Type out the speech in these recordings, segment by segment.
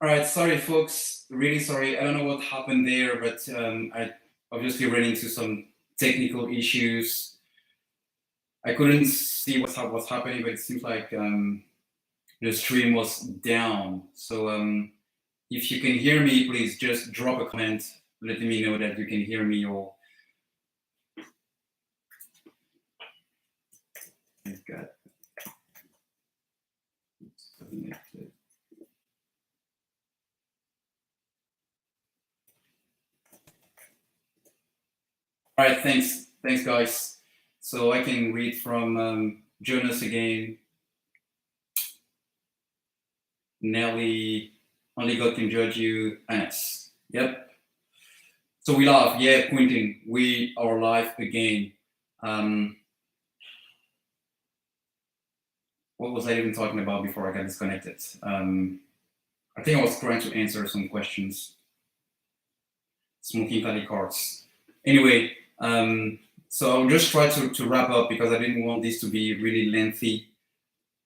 All right, sorry, folks. Really sorry. I don't know what happened there, but I obviously ran into some technical issues. I couldn't see what's happening, but it seems like the stream was down. So if you can hear me, please just drop a comment, letting me know that you can hear me. Or I've got connected. All right, thanks, guys. So I can read from Jonas again. Nelly, only God can judge you. Anas. Yep. So we laugh. Yeah, Quentin, we are live again. What was I even talking about before I got disconnected? I think I was trying to answer some questions. Smoking Cali cards. Anyway, so I'll just try to wrap up because I didn't want this to be really lengthy.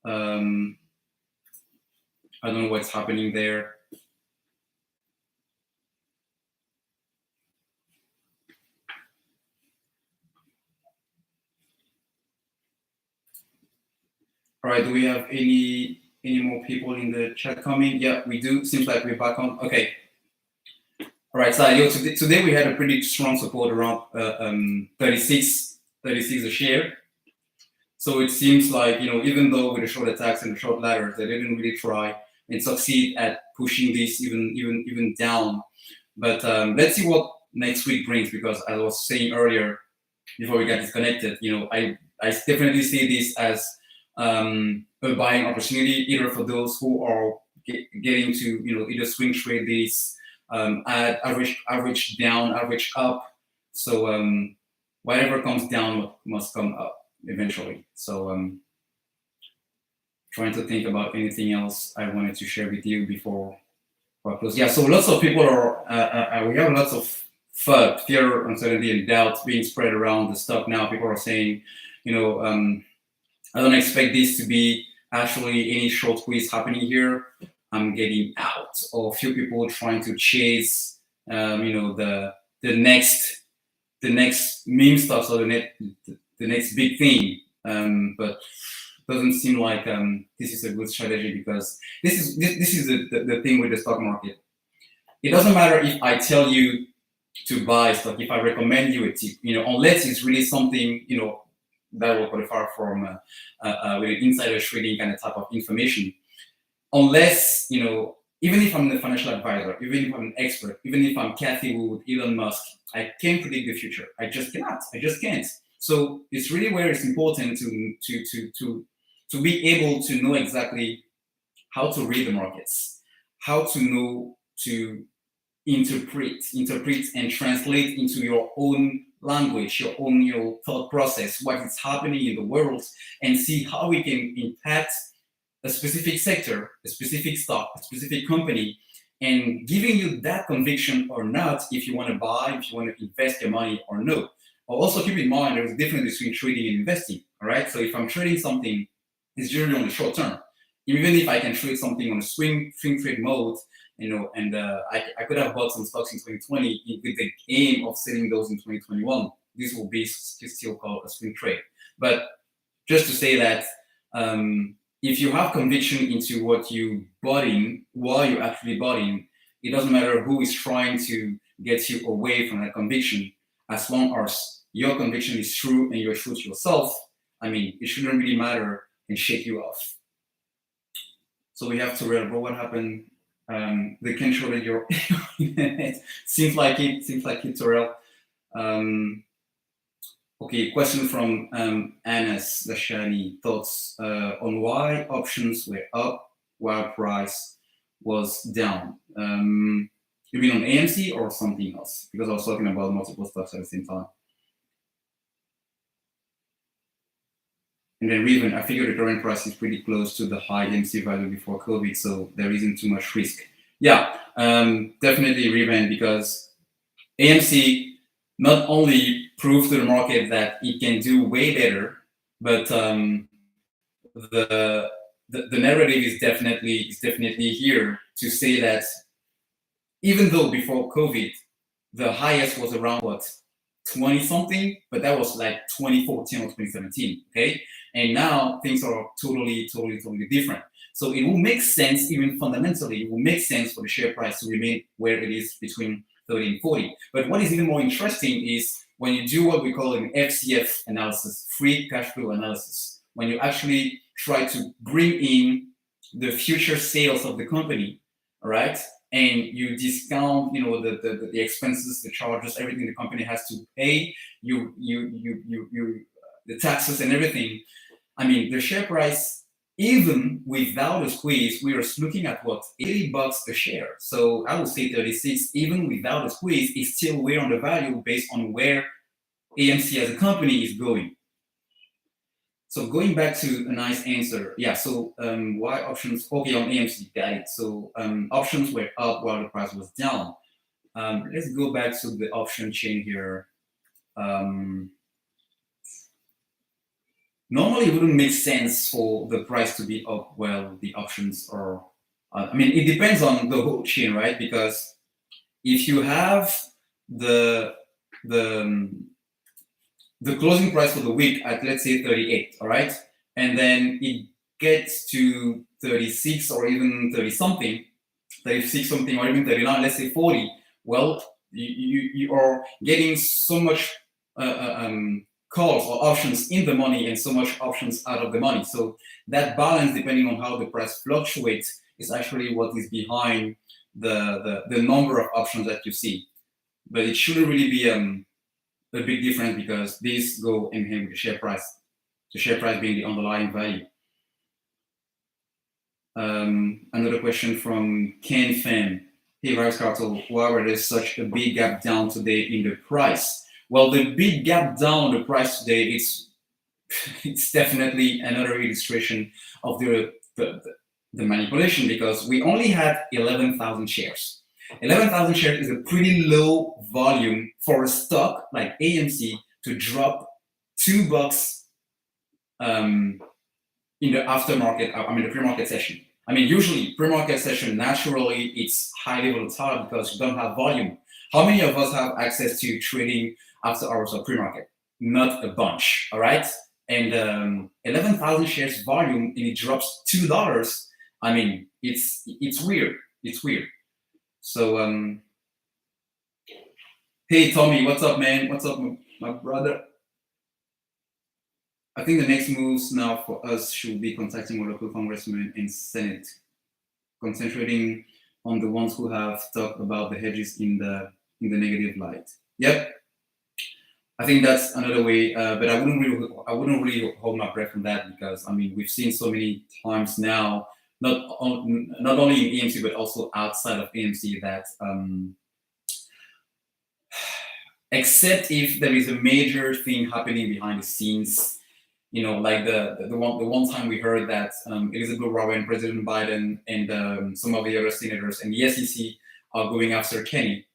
I don't know what's happening there. All right, do we have any more people in the chat coming? Yeah, we do. Seems like we're back on. Okay. All right, so today we had a pretty strong support around 36 a share. So it seems like, even though with the short attacks and the short ladders, they didn't really try and succeed at pushing this even down. But let's see what next week brings, because as I was saying earlier before we got disconnected, I definitely see this as a buying opportunity, either for those who are getting to either swing trade this, add average down, average up. So whatever comes down must come up eventually. So trying to think about anything else I wanted to share with you before I close. Yeah, so lots of people are we have lots of FUD, fear, uncertainty, and doubt being spread around the stock now. People are saying, I don't expect this to be actually any short squeeze happening here. I'm getting out. Or a few people trying to chase, the next meme stuff, so the next big thing. But doesn't seem like this is a good strategy, because this is the thing with the stock market. It doesn't matter if I tell you to buy stock, if I recommend you a tip, unless it's really something that will qualify from with an insider trading kind of type of information. Unless even if I'm a financial advisor, even if I'm an expert, even if I'm Kathy Wood, Elon Musk, I can't predict the future. I just cannot. I just can't. So it's really where it's important to be able to know exactly how to read the markets, how to know to interpret and translate into your own language, your own thought process, what is happening in the world, and see how we can impact a specific sector, a specific stock, a specific company, and giving you that conviction or not, if you want to buy, if you want to invest your money or no. Also keep in mind there's a difference between trading and investing. All right. So if I'm trading something, it's generally on the short term. Even if I can trade something on a swing trade mode, and I could have bought some stocks in 2020 with the aim of selling those in 2021. This will be still called a swing trade. But just to say that if you have conviction into what you bought in, while you actually bought in, it doesn't matter who is trying to get you away from that conviction. As long as your conviction is true and you're true to yourself, it shouldn't really matter and shake you off. So we have to read about what happened. They control your internet. Seems like it, Terrell. Okay, question from Anas Lashani. Thoughts on why options were up while price was down? You mean on AMC or something else? Because I was talking about multiple stocks at the same time. And then Riven, I figure the current price is pretty close to the high AMC value before COVID, so there isn't too much risk. Yeah, definitely Riven, because AMC not only proved to the market that it can do way better, but the the narrative is definitely here to say that even though before COVID, the highest was around what 20 something, but that was like 2014 or 2017. Okay, and now things are totally different. So it will make sense, even fundamentally, it will make sense for the share price to remain where it is between 30 and 40. But what is even more interesting is when you do what we call an FCF analysis, free cash flow analysis, when you actually try to bring in the future sales of the company, all right, and you discount, the expenses, the charges, everything the company has to pay, the taxes and everything. I mean, the share price, even without a squeeze, we are looking at what, $80 a share. So I would say 36, even without a squeeze, is still way on the value based on where AMC as a company is going. So going back to a nice answer, yeah. So why options? Okay, on AMC, got it. So options were up while the price was down. Let's go back to the option chain here. Normally, it wouldn't make sense for the price to be up while the options are. I mean, it depends on the whole chain, right? Because if you have the the the closing price for the week at, let's say, 38, all right, and then it gets to 36 or even 30 something, 36 something, or even 39, let's say 40, well, you are getting so much calls or options in the money and so much options out of the money. So that balance, depending on how the price fluctuates, is actually what is behind the number of options that you see. But it shouldn't really be a big difference because these go in hand with the share price being the underlying value. Another question from Ken Fan. Hey, Virus Cartel, why were there such a big gap down today in the price? Well, the big gap down the price today, it's definitely another illustration of the manipulation, because we only had 11,000 shares. 11,000 shares is a pretty low volume for a stock like AMC to drop $2 in the aftermarket, the pre-market session. I mean, usually pre-market session, naturally, it's highly volatile because you don't have volume. How many of us have access to trading after hours or pre-market? Not a bunch, all right? And 11,000 shares volume and it drops $2. I mean, it's weird. It's weird. So, hey, Tommy, what's up, man? What's up, my brother? I think the next moves now for us should be contacting our local congressmen and Senate, concentrating on the ones who have talked about the hedges in the negative light. Yep, I think that's another way, but I wouldn't really hold my breath on that, because I mean, we've seen so many times now, not only in AMC but also outside of AMC, that except if there is a major thing happening behind the scenes, like the one time we heard that Elizabeth Warren, President Biden, and some of the other senators and the SEC are going after Kenny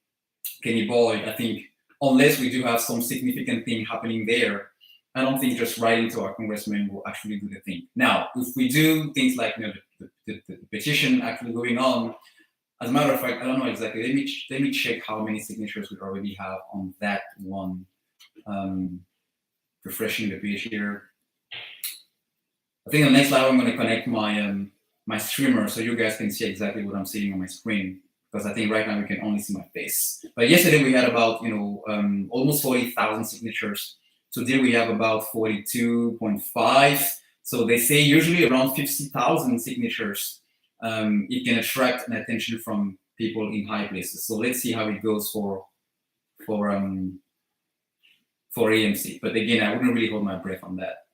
Boyd. I think unless we do have some significant thing happening there, I don't think just writing to our congressman will actually do the thing. Now, if we do things like the petition actually going on, as a matter of fact, I don't know exactly. Let me check how many signatures we already have on that one. Refreshing the page here. I think the next live I'm going to connect my streamer so you guys can see exactly what I'm seeing on my screen, because I think right now we can only see my face. But yesterday we had about almost 40,000 signatures. Today we have about 42.5. So they say usually around 50,000 signatures. It can attract an attention from people in high places. So let's see how it goes for AMC. But again, I wouldn't really hold my breath on that.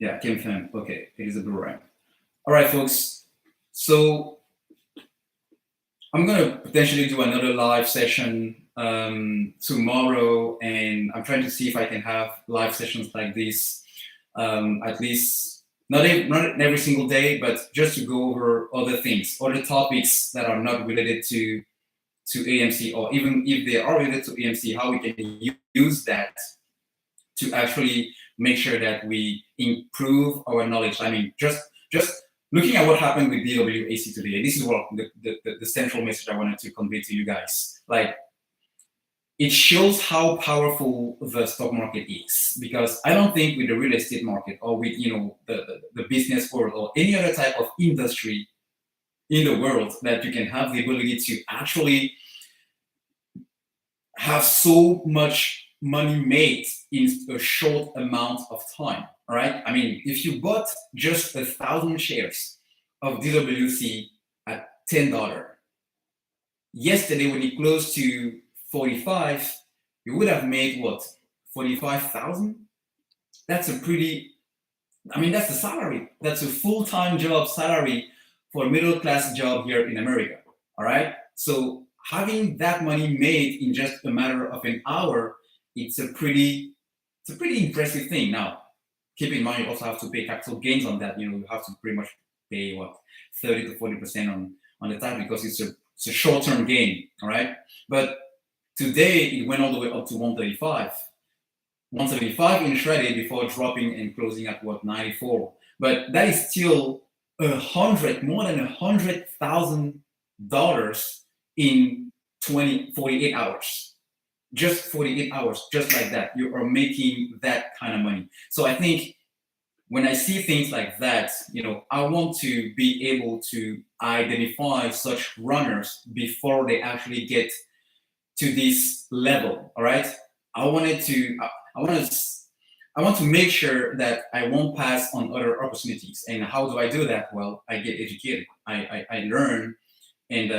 Yeah, Kim Fan. Okay, it is a blue rank. All right, folks. So I'm gonna potentially do another live session tomorrow, and I'm trying to see if I can have live sessions like this at least not every single day, but just to go over other things, other topics that are not related to AMC, or even if they are related to AMC, how we can use that to actually make sure that we improve our knowledge. I mean, just looking at what happened with DWAC today, this is what the central message I wanted to convey to you guys. Like, it shows how powerful the stock market is, because I don't think with the real estate market or with the business world or any other type of industry in the world that you can have the ability to actually have so much money made in a short amount of time. All right. I mean, if you bought just 1,000 shares of DWC at $10, yesterday when it closed to 45, you would have made what, 45,000? That's a pretty, I mean, that's a salary. That's a full-time job salary for a middle-class job here in America. All right. So having that money made in just a matter of an hour, it's a pretty impressive thing. Now, keep in mind, you also have to pay capital gains on that. You have to pretty much pay what, 30 to 40% on the tax, because it's a short-term gain. All right. But today it went all the way up to 135, 175 intraday before dropping and closing at what, 94. But that is still more than $100,000 in 48 hours. Just 48 hours, just like that. You are making that kind of money. So I think when I see things like that, I want to be able to identify such runners before they actually get to this level. All right. I want to make sure that I won't pass on other opportunities. And how do I do that? Well, I get educated. I learn, and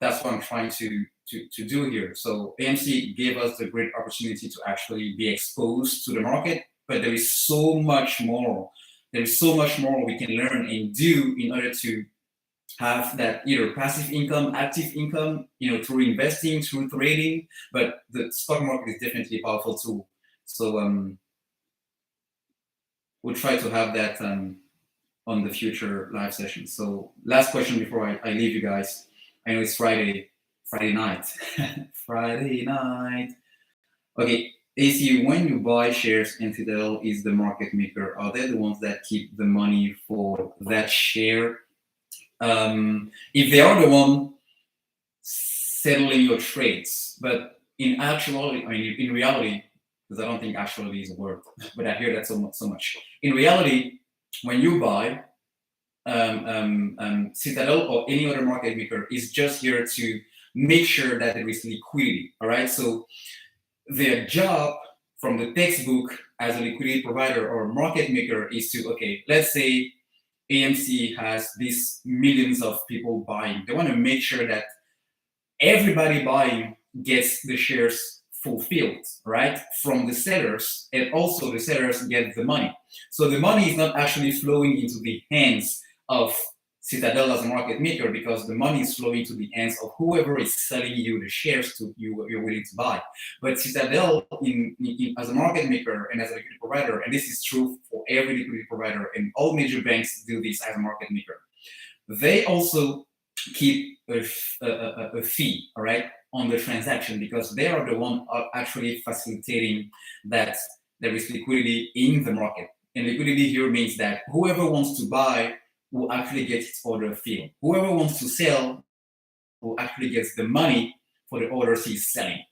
that's what I'm trying to do here. So AMC gave us the great opportunity to actually be exposed to the market, but there is so much more. There is so much more we can learn and do in order to have that either passive income, active income, through investing, through trading. But the stock market is definitely a powerful tool. So we'll try to have that on the future live sessions. So last question before I leave you guys. I know it's Friday night. Friday night. Okay, AC, when you buy shares and Citadel is the market maker, are they the ones that keep the money for that share? If they are the one settling your trades, but in reality, because I don't think actually is a word, but I hear that so much. In reality, when you buy, Citadel or any other market maker is just here to make sure that there is liquidity. All right. So their job from the textbook as a liquidity provider or market maker is to, okay, let's say AMC has these millions of people buying. They want to make sure that everybody buying gets the shares fulfilled, right, from the sellers, and also the sellers get the money. So the money is not actually flowing into the hands of Citadel as a market maker, because the money is flowing to the hands of whoever is selling you the shares you're willing to buy. But Citadel, as a market maker and as a liquidity provider, and this is true for every liquidity provider, and all major banks do this as a market maker, they also keep a fee, all right, on the transaction, because they are the one actually facilitating that there is liquidity in the market. And liquidity here means that whoever wants to buy will actually get its order filled. Whoever wants to sell will actually get the money for the orders he's selling.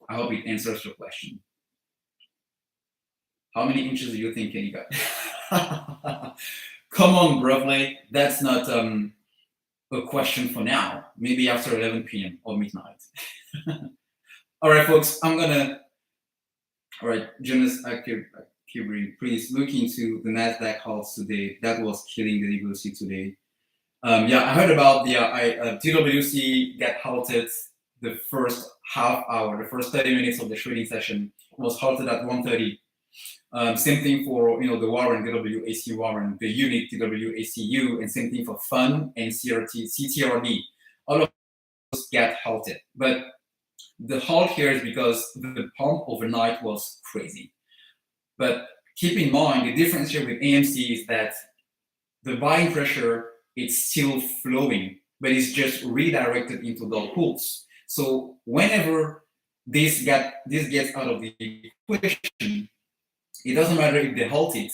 I hope it answers your question. How many inches do you think Kenny got? Come on, Brovley. That's not a question for now. Maybe after 11 p.m. or midnight. All right, folks. All right, Jonas Kibri, please look into the Nasdaq halts today. That was killing the DWC today. I heard about the TWC got halted the first half hour, the first 30 minutes of the trading session was halted at 1:30. Same thing for the Warren, DWAC Warren, the unit TWACU, and same thing for Fun and CTRD. All of those got halted. But the halt here is because the pump overnight was crazy. But keep in mind, the difference here with AMC is that the buying pressure is still flowing, but it's just redirected into the pools. So whenever this gets out of the equation, it doesn't matter if they halt it,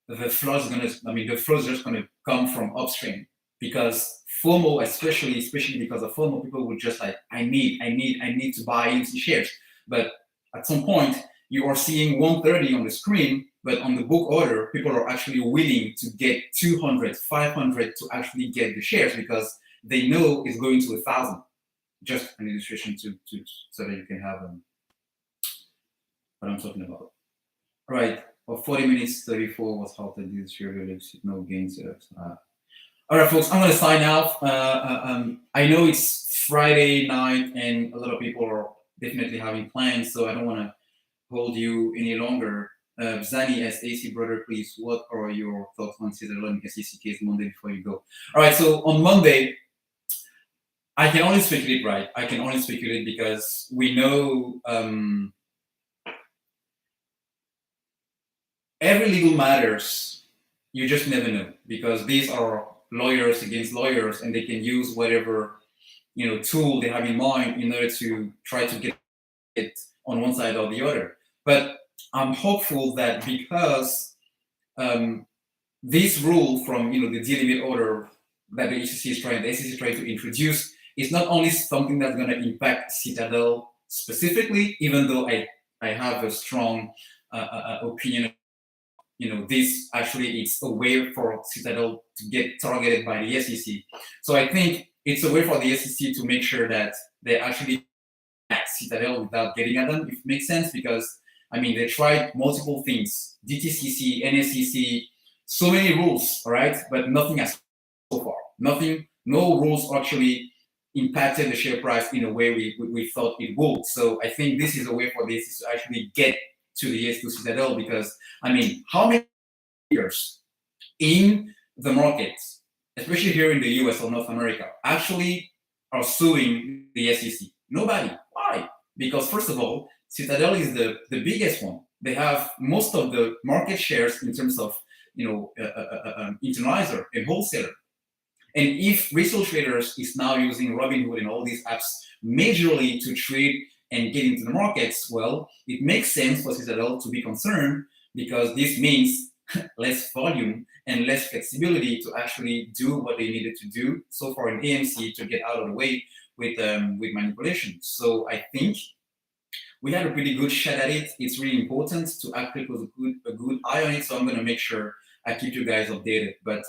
the flow is the flow is just gonna come from upstream because FOMO, especially because of FOMO, people will just like, I need to buy AMC shares. But at some point, you are seeing 130 on the screen, but on the book order, people are actually willing to get 200, 500 to actually get the shares because they know it's going to 1,000. Just an illustration to so that you can have what I'm talking about. All right, for 40 minutes, 34 was halted. This share release, no gains. All right, folks, I'm going to sign off. I know it's Friday night and a lot of people are definitely having plans, so I don't want to hold you any longer. Zani as AC brother, please, what are your thoughts on Citadel SEC case Monday before you go? All right, so on Monday, I can only speculate, right? I can only speculate because we know every legal matters. You just never know because these are lawyers against lawyers, and they can use whatever tool they have in mind in order to try to get it on one side or the other. But I'm hopeful that because this rule from the delimit order that the SEC is trying to introduce is not only something that's going to impact Citadel specifically, even though I have a strong opinion. This actually is a way for Citadel to get targeted by the SEC. So I think it's a way for the SEC to make sure that they actually at Citadel without getting at them, if it makes sense, because they tried multiple things, DTCC, NSCC, so many rules, all right, but nothing has so far. No rules actually impacted the share price in a way we thought it would. So I think this is a way for the SEC to actually get to the Citadel because how many years in the markets, especially here in the US or North America, actually are suing the SEC? Nobody. Why? Because first of all, Citadel is the biggest one. They have most of the market shares in terms of internalizer and wholesaler. And if retail traders is now using Robinhood and all these apps majorly to trade and get into the markets, well, it makes sense for Citadel to be concerned because this means less volume and less flexibility to actually do what they needed to do so far in AMC to get out of the way with manipulation. So I think we had a pretty good shot at it. It's really important to actually put a good eye on it. So I'm going to make sure I keep you guys updated. But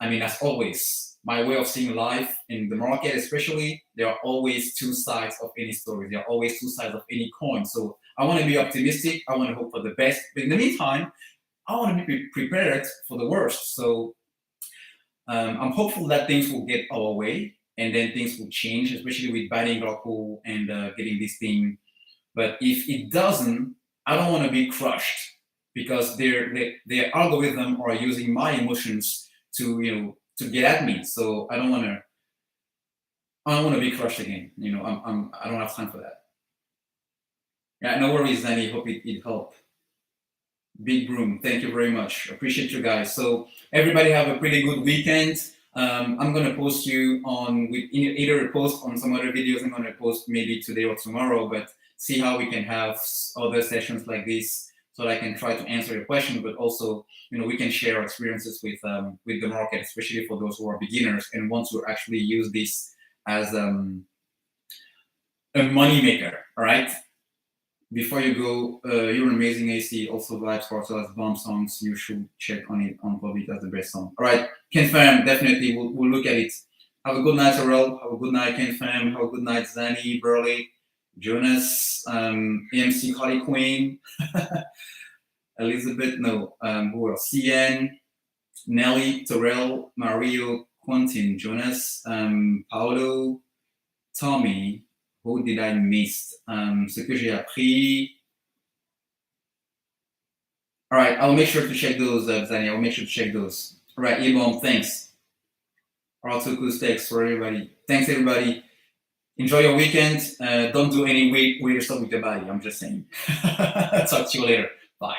as always, my way of seeing life in the market, especially, there are always two sides of any story. There are always two sides of any coin. So I want to be optimistic. I want to hope for the best. But in the meantime, I want to be prepared for the worst. So I'm hopeful that things will get our way and then things will change, especially with banning Glauco and getting this thing. But if it doesn't, I don't want to be crushed because their algorithm are using my emotions to get at me. So I don't want to be crushed again. I don't have time for that. Yeah, no worries, Danny. Hope it helped. Big Broom, thank you very much. Appreciate you guys. So everybody have a pretty good weekend. I'm gonna post you on with either a post on some other videos. I'm gonna post maybe today or tomorrow, but see how we can have other sessions like this so that I can try to answer your question, but also we can share our experiences with the market, especially for those who are beginners and want to actually use this as a money maker. All right. Before you go, you're an amazing AC. Also, vibes for us bomb songs. You should check on it on Public as the best song. All right, Ken Fam, definitely we'll look at it. Have a good night, Terrell. Have a good night, Ken Fam. Have a good night, Zani, Burley, Jonas, AMC Holly Queen, Elizabeth. No, who else? CN, Nelly, Terrell, Mario, Quentin, Jonas, Paolo, Tommy. Who did I miss? Ce que j'ai appris. All right, I'll make sure to check those, Zani. I'll make sure to check those. All right, Ebom, thanks. Artukus, thanks for everybody. Thanks, everybody. Enjoy your weekend. Don't do any weird stuff with your body. I'm just saying. Talk to you later. Bye.